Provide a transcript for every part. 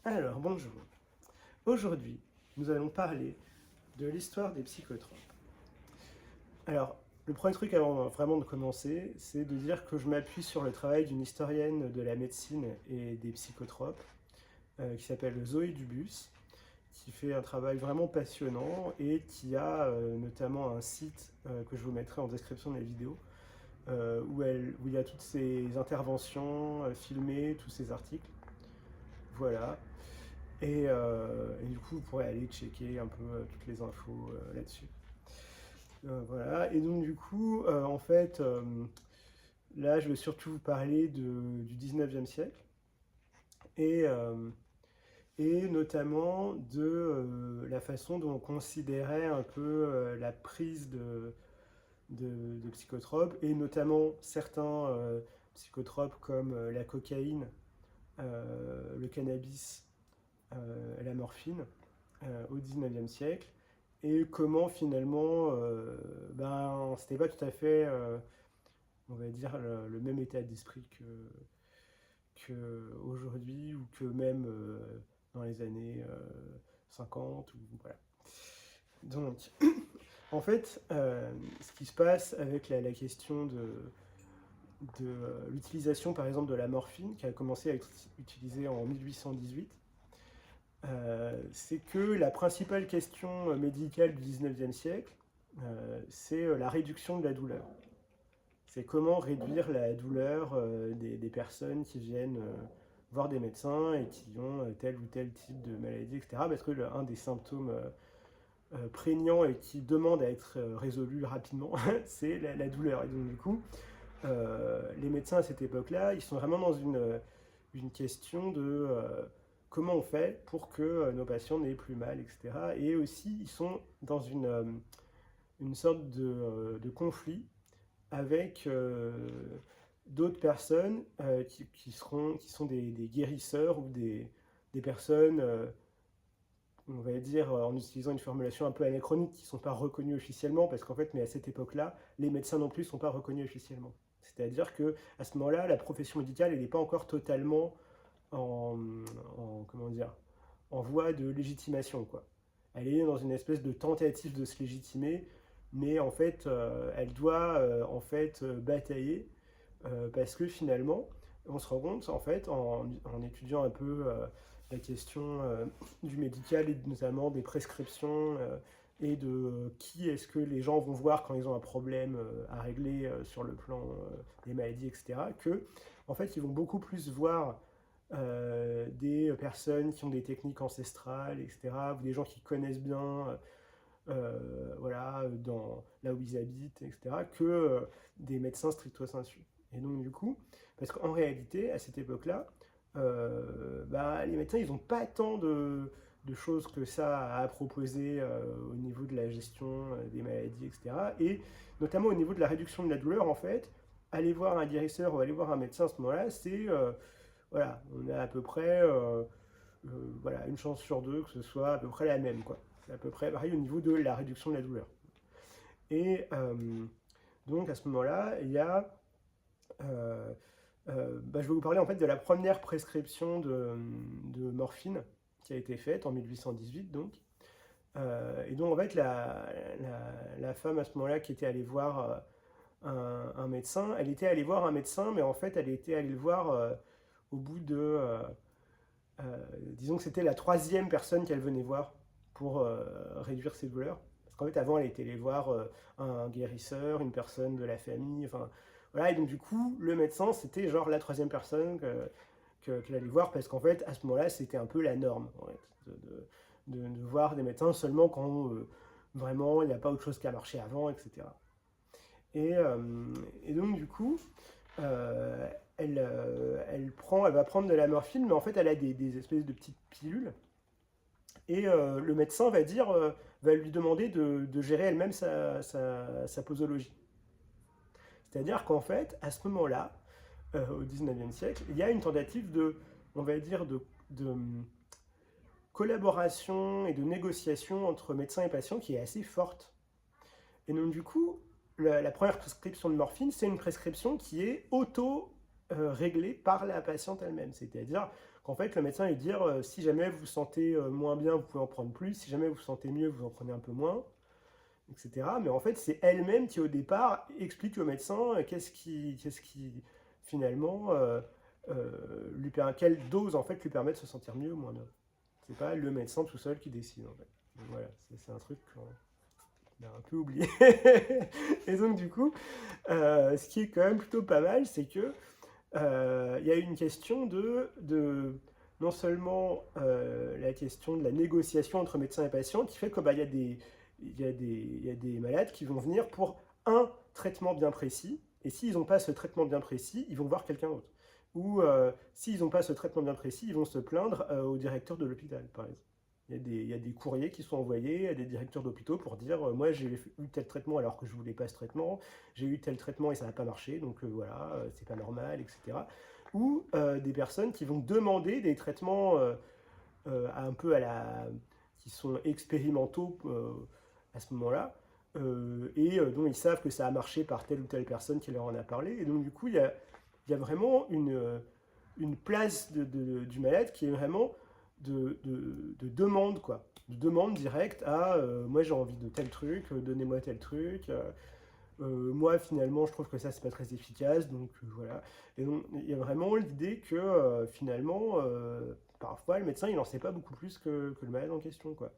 Alors, bonjour. Aujourd'hui, nous allons parler de l'histoire des psychotropes. Alors, le premier truc avant vraiment de commencer, c'est de dire que je m'appuie sur le travail d'une historienne de la médecine et des psychotropes, qui s'appelle Zoé Dubus, qui fait un travail vraiment passionnant et qui a notamment un site que je vous mettrai en description de la vidéo, où il y a toutes ses interventions filmées, tous ses articles. Voilà. Et du coup, vous pourrez aller checker un peu toutes les infos là-dessus. Voilà. Et donc, du coup, en fait, là, je vais surtout vous parler du 19e siècle et, euh, et notamment de la façon dont on considérait un peu la prise de psychotropes et notamment certains psychotropes comme la cocaïne, le cannabis, la morphine au 19e siècle et comment finalement c'était pas tout à fait on va dire le même état d'esprit que aujourd'hui ou que même dans les années 50 ou voilà. Donc en fait ce qui se passe avec la question de l'utilisation par exemple de la morphine qui a commencé à être utilisée en 1818, c'est que la principale question médicale du 19e siècle, c'est la réduction de la douleur. C'est comment réduire la douleur des personnes qui viennent voir des médecins et qui ont tel ou tel type de maladie, etc. Parce que un des symptômes prégnants et qui demande à être résolu rapidement, c'est la douleur. Et donc du coup, les médecins à cette époque-là, ils sont vraiment dans une question de comment on fait pour que nos patients n'aient plus mal, etc. Et aussi, ils sont dans une sorte de conflit avec d'autres personnes qui sont des guérisseurs ou des personnes, on va dire, en utilisant une formulation un peu anachronique, qui ne sont pas reconnues officiellement, parce qu'en fait, mais à cette époque-là, les médecins non plus ne sont pas reconnus officiellement. C'est-à-dire qu'à ce moment-là, la profession médicale n'est pas encore totalement en, comment dire, en voie de légitimation, quoi. Elle est dans une espèce de tentative de se légitimer, mais en fait, elle doit en fait batailler parce que finalement, on se rend compte en fait en étudiant un peu la question du médical et notamment des prescriptions et de qui est-ce que les gens vont voir quand ils ont un problème à régler sur le plan des maladies, etc., que en fait, ils vont beaucoup plus voir des personnes qui ont des techniques ancestrales, etc., ou des gens qui connaissent bien, voilà, là où ils habitent, etc., que des médecins stricto sensu. Et donc, du coup, parce qu'en réalité, à cette époque-là, les médecins, ils n'ont pas tant de choses que ça à proposer au niveau de la gestion des maladies, etc. Et notamment au niveau de la réduction de la douleur, en fait, aller voir un guérisseur ou aller voir un médecin à ce moment-là, c'est voilà, on a à peu près voilà, une chance sur deux que ce soit à peu près la même, quoi. C'est à peu près pareil au niveau de la réduction de la douleur. Et donc à ce moment-là, il y a je vais vous parler en fait de la première prescription de morphine qui a été faite en 1818 donc. Et donc en fait la femme à ce moment-là qui était allée voir un médecin, elle était allée voir un médecin, mais en fait elle était allée le voir au bout de disons que c'était la troisième personne qu'elle venait voir pour réduire ses douleurs. Parce qu'en fait, avant, elle était allée voir un guérisseur, une personne de la famille, enfin, voilà. Et donc, du coup, le médecin, c'était genre la troisième personne qu'elle allait voir, parce qu'en fait, à ce moment-là, c'était un peu la norme, en fait, de voir des médecins seulement quand vraiment il n'y a pas autre chose qui a marché avant, etc. Et, euh, et donc, du coup, euh, elle va prendre de la morphine, mais en fait, elle a des espèces de petites pilules. Et le médecin va lui demander de gérer elle-même sa posologie. C'est-à-dire qu'en fait, à ce moment-là, au 19e siècle, il y a une tentative on va dire, de collaboration et de négociation entre médecins et patients qui est assez forte. Et donc, du coup, la première prescription de morphine, c'est une prescription qui est auto réglée par la patiente elle-même. C'est-à-dire qu'en fait, le médecin va dire si jamais vous vous sentez moins bien, vous pouvez en prendre plus, si jamais vous vous sentez mieux, vous en prenez un peu moins, etc. Mais en fait, c'est elle-même qui, au départ, explique au médecin qu'est-ce qui finalement, quelle dose en fait lui permet de se sentir mieux ou moins bien. C'est pas le médecin tout seul qui décide en fait. Donc voilà, c'est un truc qu'on a un peu oublié. Et donc du coup, ce qui est quand même plutôt pas mal, c'est que il y a une question de non seulement la question de la négociation entre médecin et patient, qui fait que bah, il y a des malades qui vont venir pour un traitement bien précis, et s'ils n'ont pas ce traitement bien précis, ils vont voir quelqu'un d'autre. Ou s'ils n'ont pas ce traitement bien précis, ils vont se plaindre au directeur de l'hôpital, par exemple. Il y a des courriers qui sont envoyés à des directeurs d'hôpitaux pour dire moi j'ai eu tel traitement alors que je voulais pas ce traitement, j'ai eu tel traitement et ça n'a pas marché, donc voilà, c'est pas normal, etc. Ou des personnes qui vont demander des traitements un peu qui sont expérimentaux à ce moment-là, et dont ils savent que ça a marché par telle ou telle personne qui leur en a parlé. Et donc du coup, il y a vraiment une place du malade qui est vraiment de demande, quoi. De demande directe à moi j'ai envie de tel truc, donnez-moi tel truc. Moi finalement je trouve que ça c'est pas très efficace, donc voilà. Et donc il y a vraiment l'idée que finalement parfois le médecin il en sait pas beaucoup plus que le malade en question, quoi.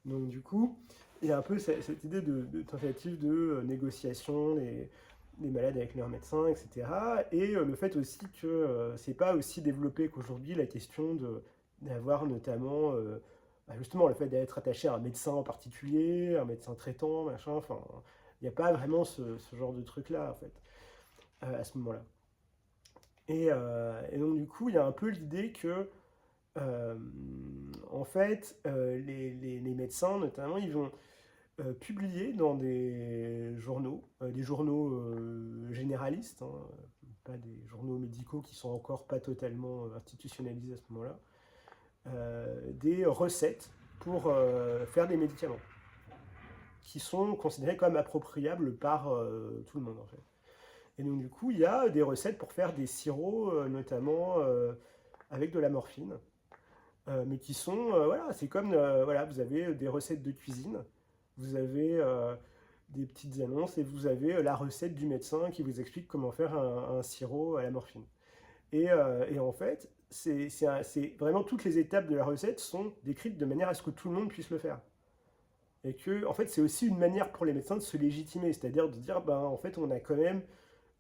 Donc du coup il y a un peu cette idée de tentative de négociation des malades avec leurs médecins, etc. Et le fait aussi que c'est pas aussi développé qu'aujourd'hui la question d'avoir notamment justement le fait d'être attaché à un médecin en particulier, un médecin traitant, machin, enfin, il n'y a pas vraiment ce genre de truc-là, en fait, à ce moment-là. Et donc, du coup, il y a un peu l'idée que, euh, en fait, les médecins, notamment, ils vont publier dans des journaux généralistes, hein, pas des journaux médicaux qui sont encore pas totalement institutionnalisés à ce moment-là, des recettes pour faire des médicaments qui sont considérés comme appropriables par tout le monde en fait. Et donc du coup, il y a des recettes pour faire des sirops, notamment avec de la morphine, mais qui sont, voilà, c'est comme, voilà, vous avez des recettes de cuisine, vous avez des petites annonces et vous avez la recette du médecin qui vous explique comment faire un sirop à la morphine. Et en fait, c'est vraiment toutes les étapes de la recette sont décrites de manière à ce que tout le monde puisse le faire. Et que, en fait, c'est aussi une manière pour les médecins de se légitimer, c'est-à-dire de dire, ben, en fait, on a quand même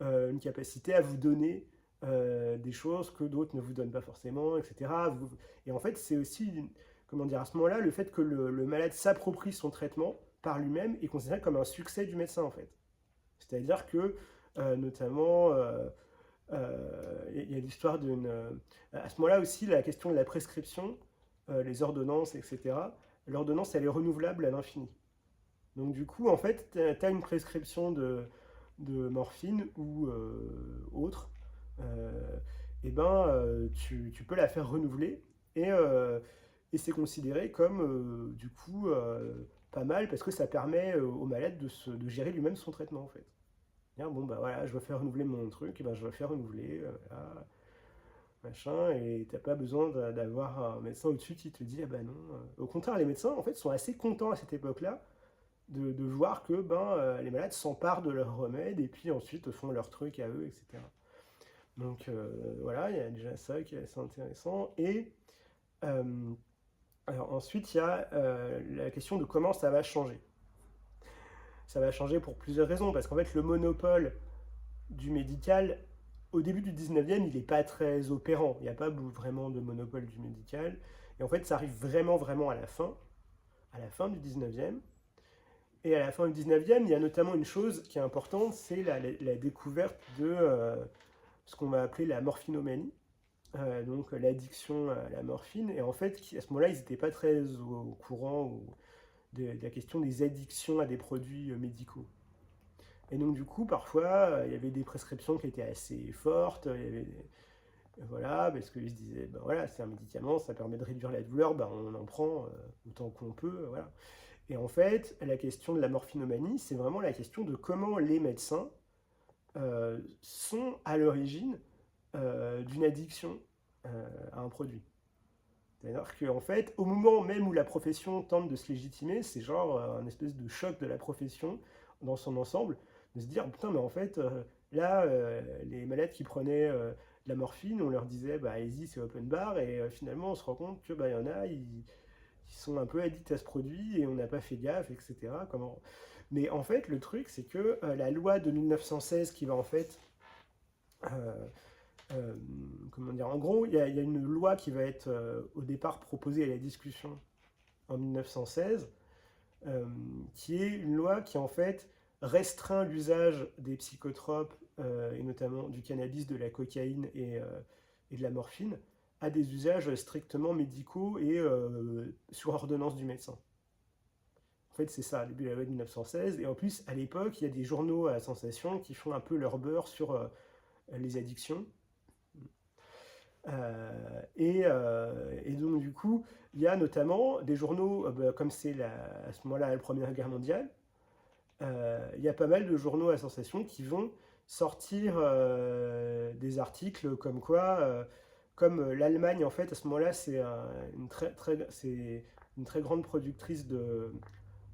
une capacité à vous donner des choses que d'autres ne vous donnent pas forcément, etc. Et en fait, c'est aussi, comment dire, à ce moment-là, le fait que le malade s'approprie son traitement par lui-même est considéré comme un succès du médecin, en fait. C'est-à-dire que, notamment, il y a l'histoire d'une... à ce moment-là aussi, la question de la prescription, les ordonnances, etc. L'ordonnance, elle est renouvelable à l'infini. Donc du coup, en fait, tu as une prescription de morphine ou autre, et ben, tu peux la faire renouveler et c'est considéré comme du coup pas mal parce que ça permet au malade de gérer lui-même son traitement en fait. Dire, bon bah voilà, je veux faire renouveler mon truc, et ben je vais faire renouveler, voilà, machin, et t'as pas besoin d'avoir un médecin au-dessus qui te dit ah bah non. Au contraire, les médecins en fait sont assez contents à cette époque-là de voir que ben, les malades s'emparent de leurs remèdes et puis ensuite font leur truc à eux, etc. Donc voilà, il y a déjà ça qui est assez intéressant. Et euh, alors ensuite, il y a la question de comment ça va changer. Ça va changer pour plusieurs raisons, parce qu'en fait, le monopole du médical, au début du 19e, il n'est pas très opérant. Il n'y a pas vraiment de monopole du médical. Et en fait, ça arrive vraiment, vraiment à la fin du 19e. Et à la fin du 19e, il y a notamment une chose qui est importante, c'est la découverte de ce qu'on va appeler la morphinomanie, donc l'addiction à la morphine. Et en fait, à ce moment-là, ils n'étaient pas très au courant de la question des addictions à des produits médicaux. Et donc du coup, parfois, il y avait des prescriptions qui étaient assez fortes, il y avait voilà, parce qu'ils se disaient, ben voilà, c'est un médicament, ça permet de réduire la douleur, ben on en prend autant qu'on peut, voilà. Et en fait, la question de la morphinomanie, c'est vraiment la question de comment les médecins sont à l'origine d'une addiction à un produit. C'est-à-dire qu'en fait, au moment même où la profession tente de se légitimer, c'est genre un espèce de choc de la profession dans son ensemble, de se dire, putain, mais en fait, là, les malades qui prenaient de la morphine, on leur disait, bah, allez-y, c'est open bar, et finalement, on se rend compte que, bah, y en a, ils sont un peu addicts à ce produit, et on n'a pas fait gaffe, etc. Comment... Mais en fait, le truc, c'est que la loi de 1916 qui va en fait euh, euh, comment dire, en gros, il y a une loi qui va être au départ proposée à la discussion en 1916, euh, qui est une loi qui en fait restreint l'usage des psychotropes, et notamment du cannabis, de la cocaïne et de la morphine, à des usages strictement médicaux et sur ordonnance du médecin. En fait, c'est ça, début de la loi de 1916. Et en plus, à l'époque, il y a des journaux à sensation qui font un peu leur beurre sur les addictions. Et donc, du coup, il y a notamment des journaux, comme c'est à ce moment-là la Première Guerre mondiale, il y a pas mal de journaux à sensation qui vont sortir des articles comme quoi, comme l'Allemagne, en fait, à ce moment-là, c'est une très grande productrice de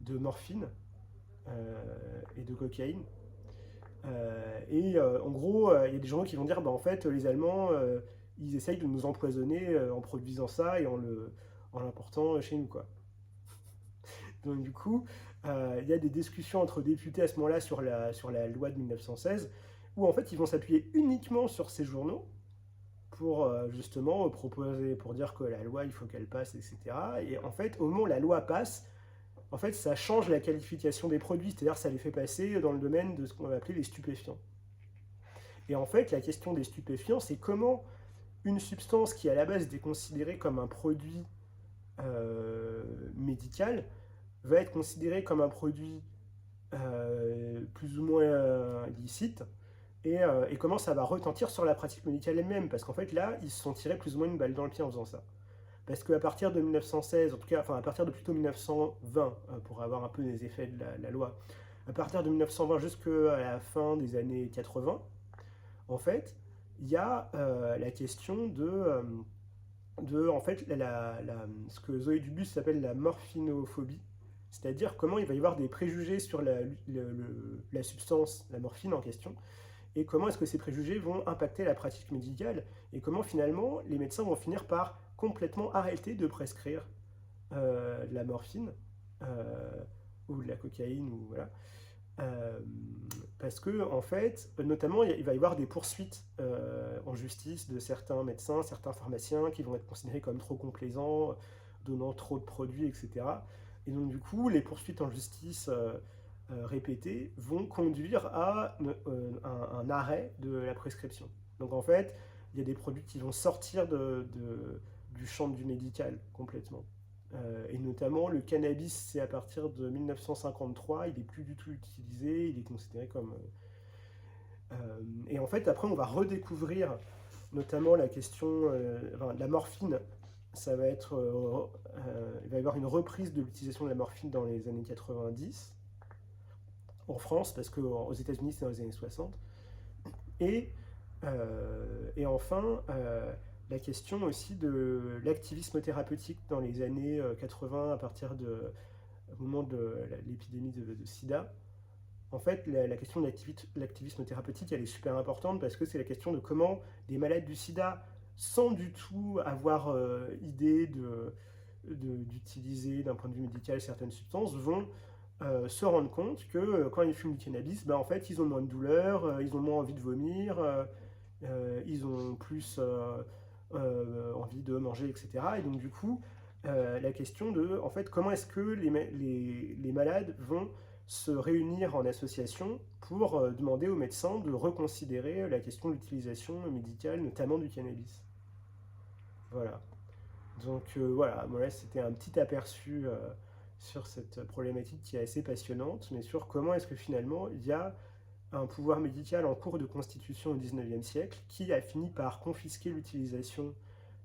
morphine et de cocaïne. En gros, il y a des journaux qui vont dire, bah, en fait, les Allemands, ils essayent de nous empoisonner en produisant ça et en l'important chez nous, quoi. Donc du coup, il y a des discussions entre députés à ce moment-là sur la loi de 1916, où en fait, ils vont s'appuyer uniquement sur ces journaux pour justement proposer, pour dire que la loi, il faut qu'elle passe, etc. Et en fait, au moment où la loi passe, en fait, ça change la qualification des produits, c'est-à-dire ça les fait passer dans le domaine de ce qu'on va appeler les stupéfiants. Et en fait, la question des stupéfiants, c'est comment une substance qui à la base était considérée comme un produit médical va être considérée comme un produit plus ou moins illicite et comment ça va retentir sur la pratique médicale elle-même. Parce qu'en fait, là, ils se sont tirés plus ou moins une balle dans le pied en faisant ça. Parce qu'à partir de 1916, en tout cas, enfin à partir de plutôt 1920, pour avoir un peu des effets de la loi, à partir de 1920 jusqu'à la fin des années 80, en fait, il y a la question en fait, ce que Zoé Dubus appelle la morphinophobie, c'est-à-dire comment il va y avoir des préjugés sur la substance, la morphine en question, et comment est-ce que ces préjugés vont impacter la pratique médicale, et comment finalement les médecins vont finir par complètement arrêter de prescrire de la morphine ou de la cocaïne, ou voilà, euh, parce que, en fait, notamment, il va y avoir des poursuites en justice de certains médecins, certains pharmaciens qui vont être considérés comme trop complaisants, donnant trop de produits, etc. Et donc, du coup, les poursuites en justice répétées vont conduire à un arrêt de la prescription. Donc, en fait, il y a des produits qui vont sortir du champ du médical complètement. Et notamment, le cannabis, c'est à partir de 1953, il n'est plus du tout utilisé, il est considéré comme... et en fait, après, on va redécouvrir notamment la question enfin, de la morphine. Ça va être, il va y avoir une reprise de l'utilisation de la morphine dans les années 90, en France, parce qu'aux États-Unis, c'est dans les années 60. Et, et enfin, la question aussi de l'activisme thérapeutique dans les années 80, à partir au moment de l'épidémie de sida. En fait, la question de l'activisme thérapeutique, elle est super importante parce que c'est la question de comment des malades du sida, sans du tout avoir idée d'utiliser d'un point de vue médical certaines substances, vont se rendre compte que quand ils fument du cannabis, bah, en fait, ils ont moins de douleur, ils ont moins envie de vomir, ils ont plus envie de manger, etc. Et donc, du coup, la question de, en fait, comment est-ce que les malades vont se réunir en association pour demander aux médecins de reconsidérer la question de l'utilisation médicale, notamment du cannabis. Voilà. Donc voilà, voilà c'était un petit aperçu sur cette problématique qui est assez passionnante, mais sur comment est-ce que finalement il y a un pouvoir médical en cours de constitution au XIXe siècle qui a fini par confisquer l'utilisation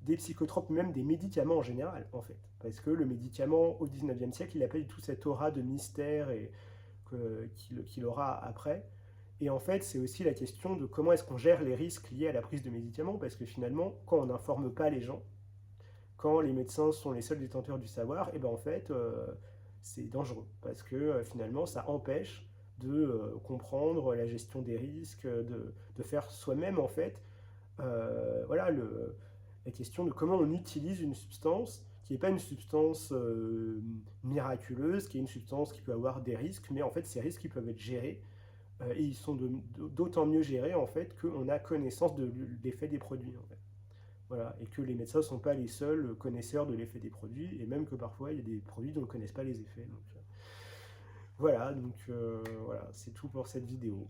des psychotropes, même des médicaments en général, en fait. Parce que le médicament au XIXe siècle, il n'a pas du tout cette aura de mystère qu'il aura après. Et en fait, c'est aussi la question de comment est-ce qu'on gère les risques liés à la prise de médicaments, parce que finalement, quand on n'informe pas les gens, quand les médecins sont les seuls détenteurs du savoir, et ben en fait, c'est dangereux, parce que finalement, ça empêche de comprendre la gestion des risques, de faire soi-même, en fait, voilà, la question de comment on utilise une substance qui n'est pas une substance miraculeuse, qui est une substance qui peut avoir des risques, mais en fait, ces risques qui peuvent être gérés, et ils sont d'autant mieux gérés, en fait, qu'on a connaissance de l'effet des produits, en fait. Voilà, et que les médecins ne sont pas les seuls connaisseurs de l'effet des produits, et même que parfois il y a des produits dont ils ne connaissent pas les effets. Donc, voilà, c'est tout pour cette vidéo.